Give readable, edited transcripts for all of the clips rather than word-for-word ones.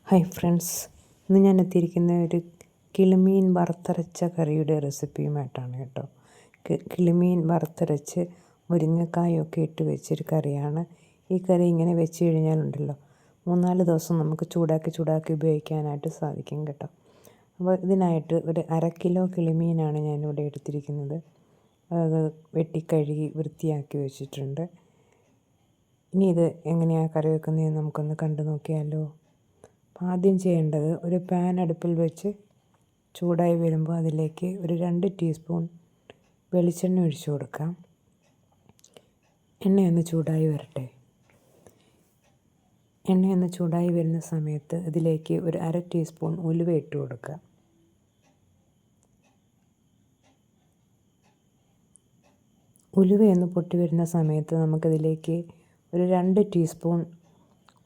Hi friends, ഇന്ന് ഞാൻ എത്തിയിരിക്കുന്ന ഒരു കിളിമീൻ വറുത്തരച്ച കറിയുടെ റെസിപ്പിയുമായിട്ടാണ് കേട്ടോ. കിളിമീൻ വറുത്തരച്ച് മുരിങ്ങക്കായൊക്കെ ഇട്ട് വെച്ചൊരു കറിയാണ്. ഈ കറി ഇങ്ങനെ വെച്ച് കഴിഞ്ഞാലുണ്ടല്ലോ 3-4 ദിവസം നമുക്ക് ചൂടാക്കി ഉപയോഗിക്കാനായിട്ട് സാധിക്കും കേട്ടോ. അപ്പോൾ ഇതിനായിട്ട് ഒരു 1/2 കിലോ കിളിമീനാണ് ഞാനിവിടെ എടുത്തിരിക്കുന്നത്. അത് വെട്ടിക്കഴുകി വൃത്തിയാക്കി വെച്ചിട്ടുണ്ട്. ഇനി ഇത് എങ്ങനെയാണ് കറി വെക്കുന്നതെന്ന് നമുക്കൊന്ന് കണ്ടു നോക്കിയാലോ. ആദ്യം ചെയ്യേണ്ടത്, ഒരു പാൻ അടുപ്പിൽ വെച്ച് ചൂടായി വരുമ്പോൾ അതിലേക്ക് ഒരു 2 ടീസ്പൂൺ വെളിച്ചെണ്ണ ഒഴിച്ചു കൊടുക്കാം. എണ്ണയൊന്ന് ചൂടായി വരട്ടെ. എണ്ണയൊന്ന് ചൂടായി വരുന്ന സമയത്ത് ഇതിലേക്ക് ഒരു 1/2 ടീസ്പൂൺ ഉലുവ ഇട്ട് കൊടുക്കുക. ഉലുവയൊന്ന് പൊട്ടി വരുന്ന സമയത്ത് നമുക്കിതിലേക്ക് ഒരു 2 ടീസ്പൂൺ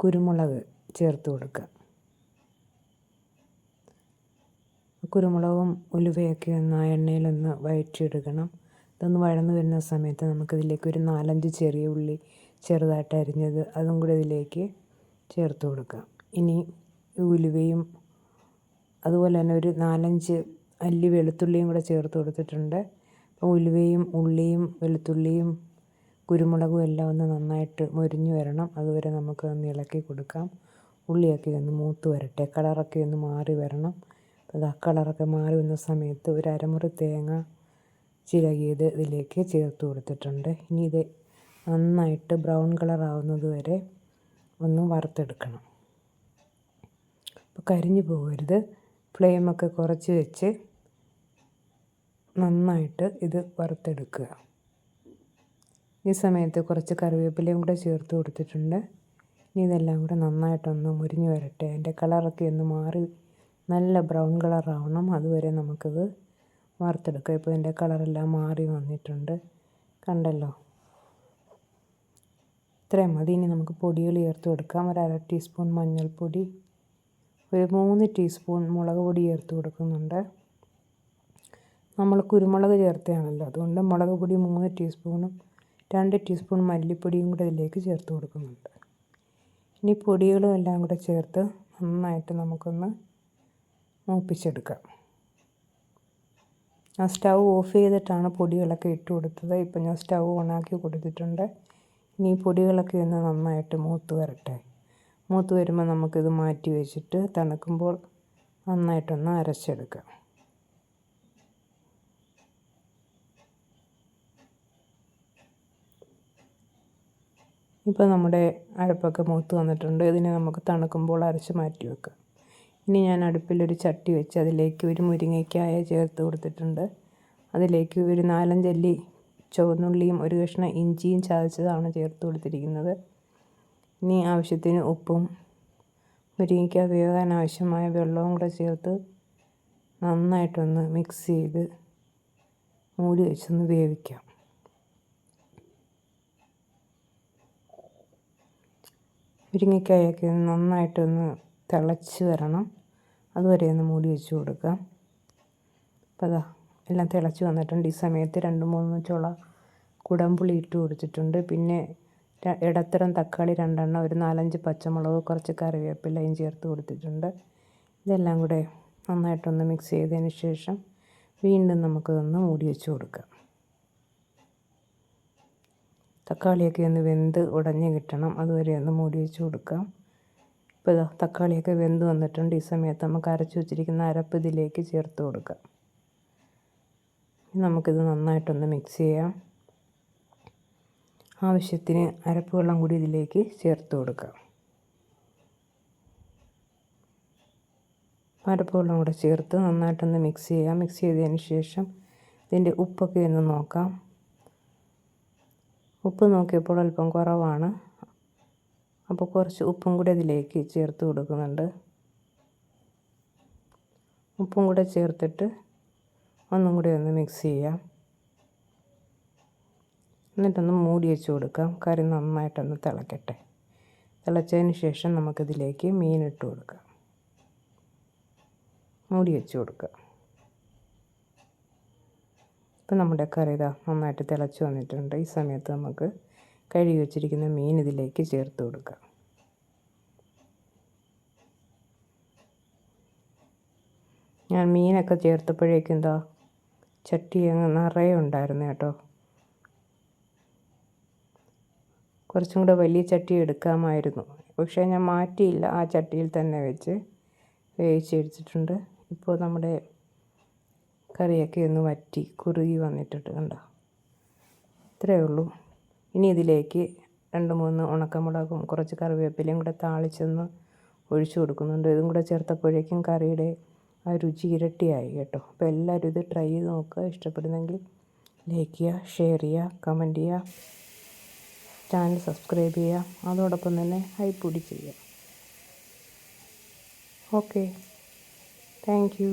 കുരുമുളക് ചേർത്ത് കൊടുക്കുക. കുരുമുളകും ഉലുവയൊക്കെ ഒന്ന് എണ്ണയിലൊന്ന് വഴറ്റിയെടുക്കണം. ഇതൊന്ന് വഴന്ന് വരുന്ന സമയത്ത് നമുക്കിതിലേക്ക് ഒരു 4-5 ചെറിയ ഉള്ളി ചെറുതായിട്ട് അരിഞ്ഞത് അതും കൂടി ഇതിലേക്ക് ചേർത്ത് കൊടുക്കാം. ഇനി ഉലുവയും അതുപോലെ തന്നെ ഒരു 4-5 അല്ലി വെളുത്തുള്ളിയും കൂടെ ചേർത്ത് കൊടുത്തിട്ടുണ്ട്. അപ്പോൾ ഉലുവയും ഉള്ളിയും വെളുത്തുള്ളിയും കുരുമുളകും എല്ലാം ഒന്ന് നന്നായിട്ട് മൊരിഞ്ഞ് വരണം. അതുവരെ നമുക്ക് ഒന്ന് ഇളക്കി കൊടുക്കാം. ഉള്ളിയൊക്കെ ഒന്ന് മൂത്ത് വരട്ടെ, കളറൊക്കെ ഒന്ന് മാറി വരണം. അപ്പോൾ കളറൊക്കെ മാറി വന്ന സമയത്ത് ഒരു അരമുറി തേങ്ങ ചിരകിയത് ഇതിലേക്ക് ചേർത്ത് കൊടുത്തിട്ടുണ്ട്. ഇനി ഇത് നന്നായിട്ട് ബ്രൗൺ കളർ ആവുന്നത് വരെ ഒന്ന് വറുത്തെടുക്കണം. അപ്പോൾ കരിഞ്ഞു പോകരുത്. ഫ്ലെയിമൊക്കെ കുറച്ച് വെച്ച് നന്നായിട്ട് ഇത് വറുത്തെടുക്കുക. ഈ സമയത്ത് കുറച്ച് കറിവേപ്പിലയും കൂടെ ചേർത്ത് കൊടുത്തിട്ടുണ്ട്. ഇനി ഇതെല്ലാം കൂടെ നന്നായിട്ടൊന്ന് മുരിഞ്ഞ് വരട്ടെ. അതിൻ്റെ കളറൊക്കെ ഒന്ന് മാറി നല്ല ബ്രൗൺ കളറാവണം. അതുവരെ നമുക്കിത് വറുത്തെടുക്കാം. ഇപ്പോൾ ഇതിൻ്റെ കളറെല്ലാം മാറി വന്നിട്ടുണ്ട്, കണ്ടല്ലോ. ഇത്രയും മതി. ഇനി നമുക്ക് പൊടികൾ ചേർത്ത് കൊടുക്കാം. ഒരു 1/2 ടീസ്പൂൺ മഞ്ഞൾപ്പൊടി, ഒരു 3 ടീസ്പൂൺ മുളക് പൊടി ചേർത്ത് കൊടുക്കുന്നുണ്ട്. നമ്മൾ കുരുമുളക് ചേർത്തതാണല്ലോ, അതുകൊണ്ട് മുളക് പൊടി 3 ടീസ്പൂണും 2 ടീസ്പൂൺ മല്ലിപ്പൊടിയും കൂടെ ഇതിലേക്ക് ചേർത്ത് കൊടുക്കുന്നുണ്ട്. ഇനി പൊടികളും എല്ലാം കൂടെ ചേർത്ത് നന്നായിട്ട് നമുക്കൊന്ന് മൂപ്പിച്ചെടുക്കാം. ഞാൻ സ്റ്റൗ ഓഫ് ചെയ്തിട്ടാണ് പൊടികളൊക്കെ ഇട്ട് കൊടുത്തത്. ഇപ്പം ഞാൻ സ്റ്റൗ ഓണാക്കി കൊടുത്തിട്ടുണ്ട്. ഇനി പൊടികളൊക്കെ ഒന്ന് നന്നായിട്ട് മൂത്ത് വരട്ടെ. മൂത്ത് വരുമ്പോൾ നമുക്കിത് മാറ്റി വെച്ചിട്ട് തണുക്കുമ്പോൾ നന്നായിട്ടൊന്ന് അരച്ചെടുക്കാം. ഇപ്പോൾ നമ്മുടെ അരപ്പൊക്കെ മൂത്ത് വന്നിട്ടുണ്ട്. ഇതിനെ നമുക്ക് തണുക്കുമ്പോൾ അരച്ച് മാറ്റി വെക്കാം. ഇനി ഞാൻ അടുപ്പിലൊരു ചട്ടി വെച്ച് അതിലേക്ക് ഒരു മുരിങ്ങയ്ക്കായ ചേർത്ത് കൊടുത്തിട്ടുണ്ട്. അതിലേക്ക് ഒരു 4-5 അല്ലി ചുവന്നുള്ളിയും ഒരു കഷ്ണം ഇഞ്ചിയും ചതച്ചതാണ് ചേർത്ത് കൊടുത്തിരിക്കുന്നത്. ഇനി ആവശ്യത്തിന് ഉപ്പും മുരിങ്ങയ്ക്ക വേകാൻ ആവശ്യമായ വെള്ളവും കൂടെ ചേർത്ത് നന്നായിട്ടൊന്ന് മിക്സ് ചെയ്ത് മൂടി വെച്ചൊന്ന് വേവിക്കാം. മുരിങ്ങയ്ക്കായൊക്കെ നന്നായിട്ടൊന്ന് തിളച്ച് വരണം. അതുവരെ ഒന്ന് മൂടി വെച്ച് കൊടുക്കാം. അപ്പോൾ എല്ലാം തിളച്ച് വന്നിട്ടുണ്ട്. ഈ സമയത്ത് 2-3 ചുള കുടംപുളി ഇട്ട് കൊടുത്തിട്ടുണ്ട്. പിന്നെ ഇടത്തരം തക്കാളി 2 എണ്ണം, ഒരു 4-5 പച്ചമുളക്, കുറച്ച് കറിവേപ്പിലയും ചേർത്ത് കൊടുത്തിട്ടുണ്ട്. ഇതെല്ലാം കൂടെ നന്നായിട്ടൊന്ന് മിക്സ് ചെയ്തതിന് ശേഷം വീണ്ടും നമുക്കിതൊന്ന് മൂടി വെച്ച് കൊടുക്കാം. തക്കാളിയൊക്കെ ഒന്ന് വെന്ത് ഉടഞ്ഞ് കിട്ടണം. അതുവരെ ഒന്ന് മൂടി വെച്ച് കൊടുക്കാം. ഇപ്പോൾ തക്കാളിയൊക്കെ വെന്ത് വന്നിട്ടുണ്ട്. ഈ സമയത്ത് നമുക്ക് അരച്ച് വെച്ചിരിക്കുന്ന അരപ്പ് ഇതിലേക്ക് ചേർത്ത് കൊടുക്കാം. നമുക്കിത് നന്നായിട്ടൊന്ന് മിക്സ് ചെയ്യാം. ആവശ്യത്തിന് അരപ്പ് വെള്ളം കൂടി ഇതിലേക്ക് ചേർത്ത് കൊടുക്കാം. അരപ്പ് വെള്ളം കൂടെ ചേർത്ത് നന്നായിട്ടൊന്ന് മിക്സ് ചെയ്യാം. മിക്സ് ചെയ്തതിന് ശേഷം ഇതിൻ്റെ ഉപ്പൊക്കെ ഒന്ന് നോക്കാം. ഉപ്പ് നോക്കിയപ്പോൾ അല്പം കുറവാണ്. അപ്പോൾ കുറച്ച് ഉപ്പും കൂടെ ഇതിലേക്ക് ചേർത്ത് കൊടുക്കുന്നുണ്ട്. ഉപ്പും കൂടെ ചേർത്തിട്ട് ഒന്നും കൂടി ഒന്ന് മിക്സ് ചെയ്യാം. എന്നിട്ടൊന്ന് മൂടി വെച്ച് കൊടുക്കാം. കറി നന്നായിട്ടൊന്ന് തിളക്കട്ടെ. തിളച്ചതിന് ശേഷം നമുക്കിതിലേക്ക് മീനിട്ട് കൊടുക്കാം. മൂടി വെച്ച് കൊടുക്കാം. ഇപ്പം നമ്മുടെ കറി നന്നായിട്ട് തിളച്ച് വന്നിട്ടുണ്ട്. ഈ സമയത്ത് നമുക്ക് കഴുകി വെച്ചിരിക്കുന്ന മീൻ ഇതിലേക്ക് ചേർത്ത് കൊടുക്കാം. ഞാൻ മീനൊക്കെ ചേർത്തപ്പോഴേക്കും എന്താ ചട്ടി അങ്ങ് നിറയെ ഉണ്ടായിരുന്നു കേട്ടോ. കുറച്ചും കൂടെ വലിയ ചട്ടി എടുക്കാമായിരുന്നു, പക്ഷേ ഞാൻ മാറ്റിയില്ല, ആ ചട്ടിയിൽ തന്നെ വെച്ച് വേവിച്ചെടുത്തിട്ടുണ്ട്. ഇപ്പോൾ നമ്മുടെ കറിയൊക്കെ ഒന്ന് വറ്റി കുറുകി വന്നിട്ടുണ്ട് കണ്ടോ. ഇത്രയേ ഉള്ളൂ. ഇനി ഇതിലേക്ക് 2-3 ഉണക്കമുളകും കുറച്ച് കറിവേപ്പിലയും കൂടെ താളിച്ചൊന്ന് ഒഴിച്ചു കൊടുക്കുന്നുണ്ട്. ഇതും കൂടെ ചേർത്തപ്പോഴേക്കും കറിയുടെ ആ രുചി ഇരട്ടിയായി കേട്ടോ. അപ്പോൾ എല്ലാവരും ഇത് ട്രൈ ചെയ്ത് നോക്കുക. ഇഷ്ടപ്പെടുന്നെങ്കിൽ ലൈക്ക് ചെയ്യുക, ഷെയർ ചെയ്യുക, കമൻറ്റ് ചെയ്യുക, ചാനൽ സബ്സ്ക്രൈബ് ചെയ്യുക, അതോടൊപ്പം തന്നെ ഹൈപ്പ് കൂടി ചെയ്യുക. Okay, thank you.